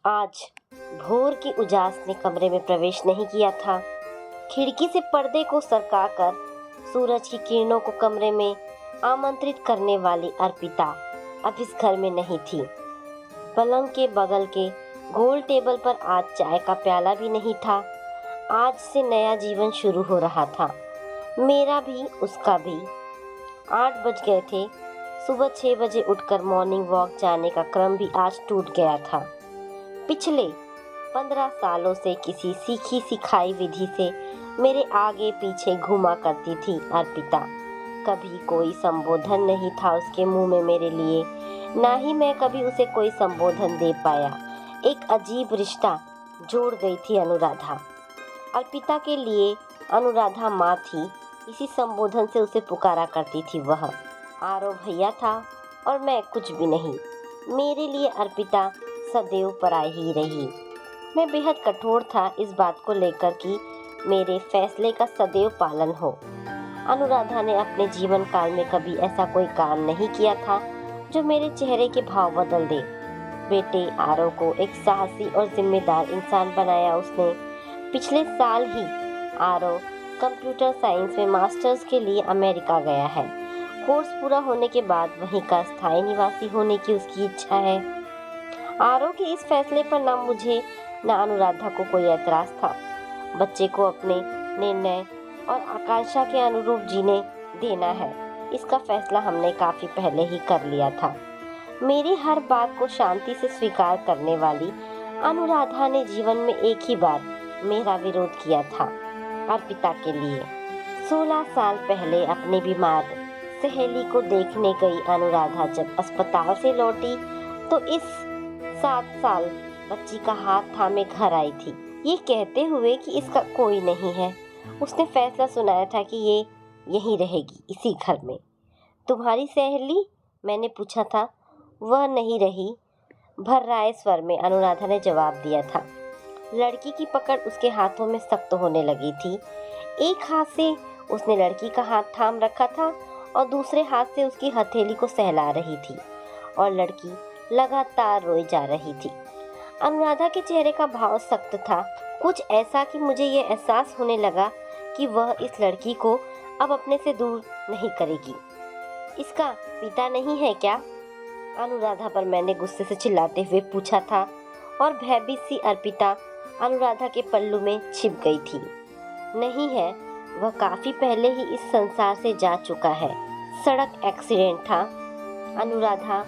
आज भोर की उजास ने कमरे में प्रवेश नहीं किया था। खिड़की से पर्दे को सरकाकर सूरज की किरणों को कमरे में आमंत्रित करने वाली अर्पिता अब इस घर में नहीं थी। पलंग के बगल के गोल टेबल पर आज चाय का प्याला भी नहीं था। आज से नया जीवन शुरू हो रहा था, मेरा भी उसका भी। 8 बज गए थे। सुबह 6 बजे उठकर मॉर्निंग वॉक जाने का क्रम भी आज टूट गया था। पिछले 15 सालों से किसी सीखी सिखाई विधि से मेरे आगे पीछे घुमा करती थी अर्पिता। कभी कोई संबोधन नहीं था उसके मुंह में मेरे लिए, ना ही मैं कभी उसे कोई संबोधन दे पाया। एक अजीब रिश्ता जोड़ गई थी अनुराधा। अर्पिता के लिए अनुराधा माँ थी। इसी संबोधन से उसे पुकारा करती थी वह। आरव भैया था और मैं कुछ भी नहीं। मेरे लिए अर्पिता सदैव पराई ही रही। मैं बेहद कठोर था इस बात को लेकर कि मेरे फैसले का सदैव पालन हो। अनुराधा ने अपने जीवन काल में कभी ऐसा कोई काम नहीं किया था जो मेरे चेहरे के भाव बदल दे। बेटे आरव को एक साहसी और जिम्मेदार इंसान बनाया उसने। पिछले साल ही आरव कंप्यूटर साइंस में मास्टर्स के लिए अमेरिका गया है। कोर्स पूरा होने के बाद वहीं का स्थायी निवासी होने की उसकी इच्छा है। आरव के इस फैसले पर ना मुझे ना अनुराधा को कोई एतराज था। बच्चे को अपने निर्णय और आकांक्षा के अनुरूप जीने देना है, इसका फैसला हमने काफी पहले ही कर लिया था। मेरी हर बात को शांति से स्वीकार करने वाली अनुराधा ने जीवन में एक ही बार मेरा विरोध किया था, अर्पिता के लिए। 16 साल पहले अपनी बीमार सहेली को देखने गई अनुराधा जब अस्पताल से लौटी तो इस 7 साल बच्ची का हाथ थामे घर आई थी, ये कहते हुए कि इसका कोई नहीं है। उसने फैसला सुनाया था कि ये यहीं रहेगी, इसी घर में। तुम्हारी सहेली? मैंने पूछा था। वह नहीं रही, भर्राए स्वर में अनुराधा ने जवाब दिया था। लड़की की पकड़ उसके हाथों में सख्त होने लगी थी। एक हाथ से उसने लड़की का हाथ थाम रखा था और दूसरे हाथ से उसकी हथेली को सहला रही थी और लड़की लगातार रोई जा रही थी। अनुराधा के चेहरे का भाव सख्त था, कुछ ऐसा कि मुझे ये एहसास होने लगा कि वह इस लड़की को अब अपने से दूर नहीं करेगी। इसका पिता नहीं है क्या? अनुराधा पर मैंने गुस्से से चिल्लाते हुए पूछा था और भयभीत सी अर्पिता अनुराधा के पल्लू में छिप गई थी। नहीं है, वह काफी पहले ही इस संसार से जा चुका है। सड़क एक्सीडेंट था। अनुराधा,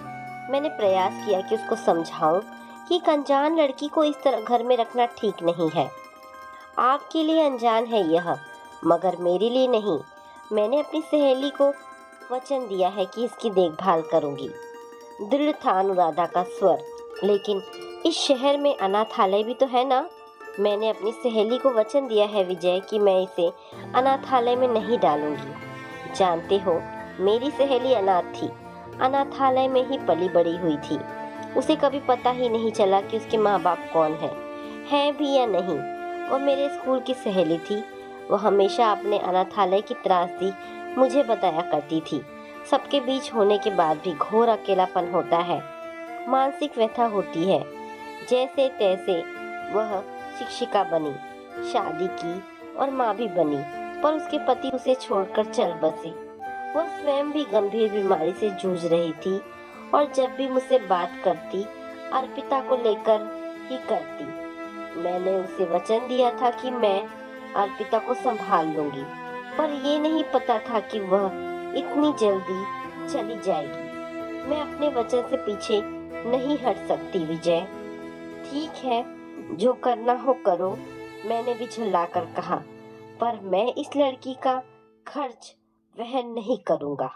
मैंने प्रयास किया कि उसको समझाऊं कि एक अनजान लड़की को इस तरह घर में रखना ठीक नहीं है। आपके लिए अनजान है यह, मगर मेरे लिए नहीं। मैंने अपनी सहेली को वचन दिया है कि इसकी देखभाल करूंगी। दृढ़ था अनुराधा का स्वर। लेकिन इस शहर में अनाथालय भी तो है ना? मैंने अपनी सहेली को वचन दिया है विजय कि मैं इसे अनाथालय में नहीं डालूंगी। जानते हो, मेरी सहेली अनाथ थी, अनाथालय में ही पली बड़ी हुई थी। उसे कभी पता ही नहीं चला कि उसके माँ बाप कौन है भी या नहीं। वो मेरे स्कूल की सहेली थी। वो हमेशा अपने अनाथालय की त्रासदी मुझे बताया करती थी। सबके बीच होने के बाद भी घोर अकेलापन होता है, मानसिक व्यथा होती है। जैसे तैसे वह शिक्षिका बनी, शादी की और माँ भी बनी, पर उसके पति उसे छोड़कर चल बसे। वह स्वयं भी गंभीर बीमारी से जूझ रही थी और जब भी मुझसे बात करती अर्पिता को लेकर ही करती। मैंने उसे वचन दिया था कि मैं अर्पिता को संभाल लूंगी, पर ये नहीं पता था कि वह इतनी जल्दी चली जाएगी। मैं अपने वचन से पीछे नहीं हट सकती विजय। ठीक है, जो करना हो करो, मैंने भी झल्लाकर कहा, पर मैं इस लड़की का खर्च वहन नहीं करूंगा।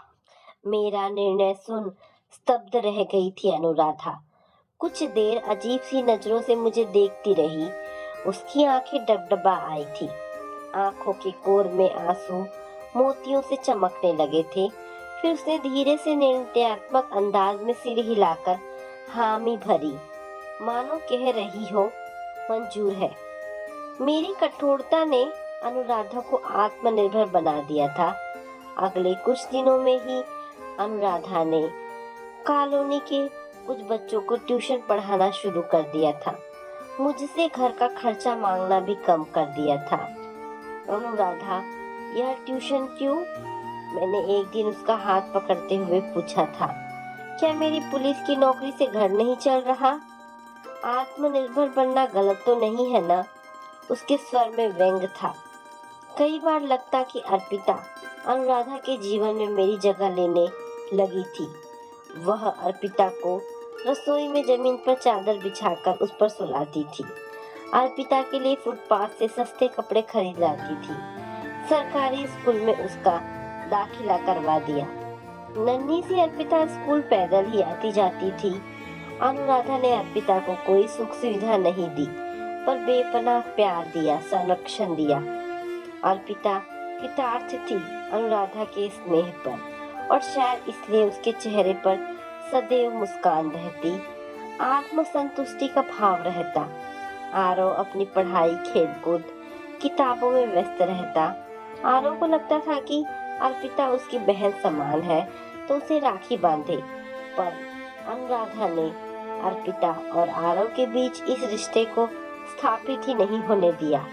मेरा निर्णय सुन स्तब्ध रह गई थी अनुराधा। कुछ देर अजीब सी नजरों से मुझे देखती रही। उसकी आंखें डबडबा आई थी। आंखों के कोर में आंसू मोतियों से चमकने लगे थे। फिर उसने धीरे से निर्णयात्मक अंदाज में सिर हिलाकर हामी भरी, मानो कह रही हो मंजूर है। मेरी कठोरता ने अनुराधा को आत्मनिर्भर बना दिया था। अगले कुछ दिनों में ही अनुराधा ने कॉलोनी के कुछ बच्चों को ट्यूशन पढ़ाना शुरू कर दिया था। मुझसे घर का खर्चा मांगना भी कम कर दिया था। अनुराधा, यह ट्यूशन क्यों? मैंने एक दिन उसका हाथ पकड़ते हुए पूछा था। क्या मेरी पुलिस की नौकरी से घर नहीं चल रहा? आत्मनिर्भर बनना गलत तो नहीं है ना? उसके स्वर में व्यंग था। कई बार लगता कि अर्पिता अनुराधा के जीवन में मेरी जगह लेने लगी थी। वह अर्पिता को रसोई में जमीन पर चादर बिछाकर उस पर सुलाती थी। अर्पिता के लिए फुटपाथ से सस्ते कपड़े खरीद लाती थी। सरकारी स्कूल में उसका दाखिला करवा दिया। नन्ही सी अर्पिता स्कूल पैदल ही आती जाती थी। अनुराधा ने अर्पिता को कोई सुख सुविधा नहीं दी, पर बेपनाह प्यार दिया, संरक्षण दिया। अर्पिता कृतार्थ थी अनुराधा के स्नेह पर, और शायद इसलिए उसके चेहरे पर सदैव मुस्कान रहती, आत्मसंतुष्टि का भाव रहता। आरव अपनी पढ़ाई, खेलकूद, किताबों में व्यस्त रहता। आरव को लगता था कि अर्पिता उसकी बहन समान है, तो उसे राखी बांधे, पर अनुराधा ने अर्पिता और आरव के बीच इस रिश्ते को स्थापित ही नहीं होने दिया।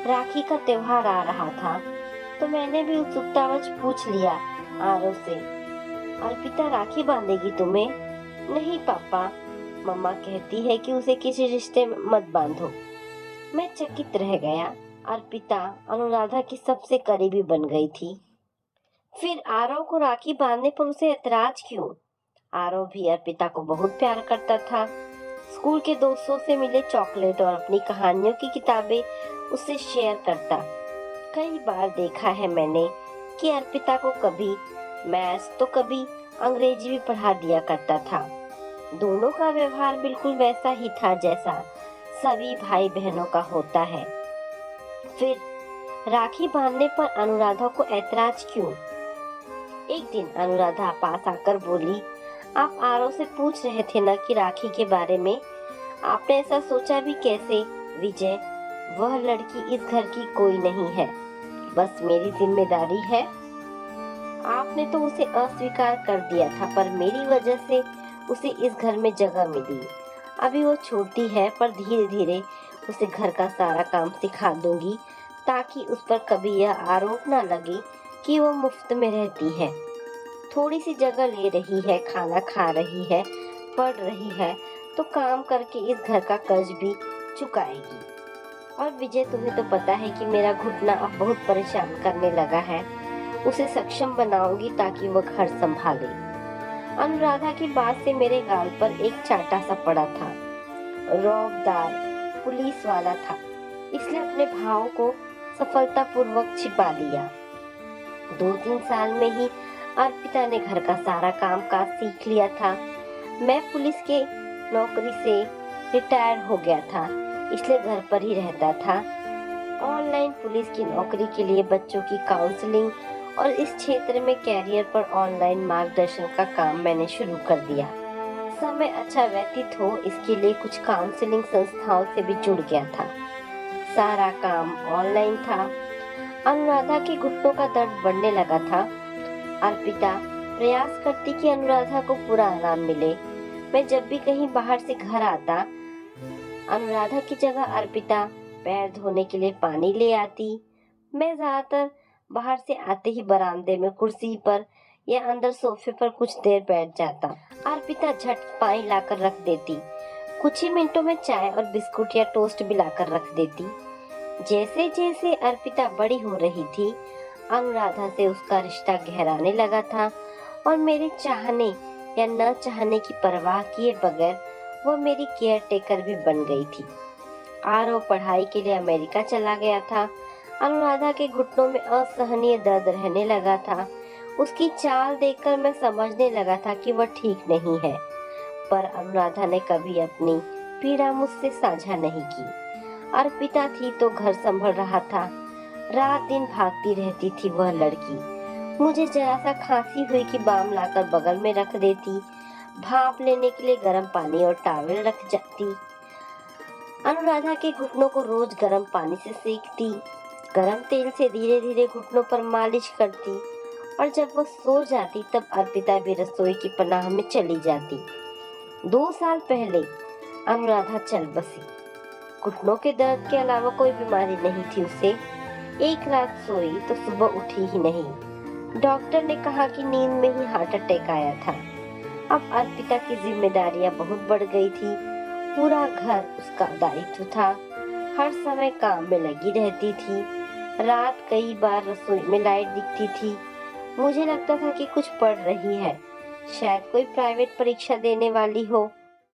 राखी का त्योहार आ रहा था, तो मैंने भी उत्सुकतावश पूछ लिया आरव से, अर्पिता राखी बांधेगी तुम्हें? नहीं पापा, मम्मा कहती है कि उसे किसी रिश्ते में मत बांधो। मैं चकित रह गया। अर्पिता अनुराधा की सबसे करीबी बन गई थी। फिर आरव को राखी बांधने पर उसे ऐतराज क्यों? आरव भी अर्पिता को बहुत प्यार करता था। स्कूल के दोस्तों से मिले चॉकलेट और अपनी कहानियों की किताबें उससे शेयर करता। कई बार देखा है मैंने कि अर्पिता को कभी मैथ्स तो कभी अंग्रेजी भी पढ़ा दिया करता था। दोनों का व्यवहार बिल्कुल वैसा ही था जैसा सभी भाई बहनों का होता है। फिर राखी बांधने पर अनुराधा को ऐतराज क्यों? एक दिन अनुराधा पास आकर बोली, आप आरव से पूछ रहे थे ना कि राखी के बारे में? आपने ऐसा सोचा भी कैसे विजय? वह लड़की इस घर की कोई नहीं है, बस मेरी जिम्मेदारी है। आपने तो उसे अस्वीकार कर दिया था, पर मेरी वजह से उसे इस घर में जगह मिली। अभी वो छोटी है, पर धीरे धीरे उसे घर का सारा काम सिखा दूंगी, ताकि उस पर कभी यह आरोप ना लगे कि वो मुफ्त में रहती है। थोड़ी सी जगह ले रही है, खाना खा रही है, पढ़ रही है, तो काम करके इस घर का कर्ज भी चुकाएगी। और विजय, तुम्हें तो पता है कि मेरा घुटना अब बहुत परेशान करने लगा है। उसे सक्षम बनाऊंगी ताकि वह घर संभाले। अनुराधा की बात से मेरे गाल पर एक चाटा सा पड़ा था। रौबदार पुलिस वाला था, इसलिए अपने भाव को सफलतापूर्वक छिपा लिया। 2-3 साल में ही अर्पिता ने घर का सारा काम काज सीख लिया था। मैं पुलिस के नौकरी से रिटायर हो गया था, इसलिए घर पर ही रहता था। ऑनलाइन पुलिस की नौकरी के लिए बच्चों की काउंसलिंग और इस क्षेत्र में कैरियर पर ऑनलाइन मार्गदर्शन का काम मैंने शुरू कर दिया। समय अच्छा व्यतीत हो, इसके लिए कुछ काउंसलिंग संस्थाओं से भी जुड़ गया था। सारा काम ऑनलाइन था। अनुराधा के घुटनों का दर्द बढ़ने लगा था। अर्पिता प्रयास करती कि अनुराधा को पूरा आराम मिले। मैं जब भी कहीं बाहर से घर आता, अनुराधा की जगह अर्पिता पैर धोने के लिए पानी ले आती। मैं ज्यादातर बाहर से आते ही बरामदे में कुर्सी पर या अंदर सोफे पर कुछ देर बैठ जाता। अर्पिता झट पानी लाकर रख देती। कुछ ही मिनटों में चाय और बिस्कुट या टोस्ट भी लाकर रख देती। जैसे जैसे अर्पिता बड़ी हो रही थी, अनुराधा से उसका रिश्ता गहराने लगा था, और मेरे चाहने या न चाहने की परवाह किए बगैर वह मेरी केयर टेकर भी बन गई थी। आरव पढ़ाई के लिए अमेरिका चला गया था। अनुराधा के घुटनों में असहनीय दर्द रहने लगा था। उसकी चाल देखकर मैं समझने लगा था कि वह ठीक नहीं है, पर अनुराधा ने कभी अपनी पीड़ा मुझसे साझा नहीं की। अर्पिता थी तो घर संभल रहा था। रात दिन भागती रहती थी वह लड़की। मुझे जरा सा खांसी हुई कि बाम लाकर बगल में रख देती। भाप लेने के लिए गर्म पानी और टॉवल रख जाती। अनुराधा के घुटनों को रोज गर्म पानी से सेकती। गर्म तेल से धीरे धीरे घुटनों पर मालिश करती, और जब वह सो जाती तब अर्पिता भी रसोई की पनाह में चली जाती। 2 साल पहले अनुराधा चल बसी। घुटनों के दर्द के अलावा कोई बीमारी नहीं थी उसे। एक रात सोई तो सुबह उठी ही नहीं। डॉक्टर ने कहा कि नींद में ही हार्ट अटैक आया था। अब अर्पिता की जिम्मेदारियां बहुत बढ़ गई थी। पूरा घर उसका दायित्व था। हर समय काम में लगी रहती थी। रात कई बार रसोई में लाइट दिखती थी। मुझे लगता था कि कुछ पढ़ रही है, शायद कोई प्राइवेट परीक्षा देने वाली हो।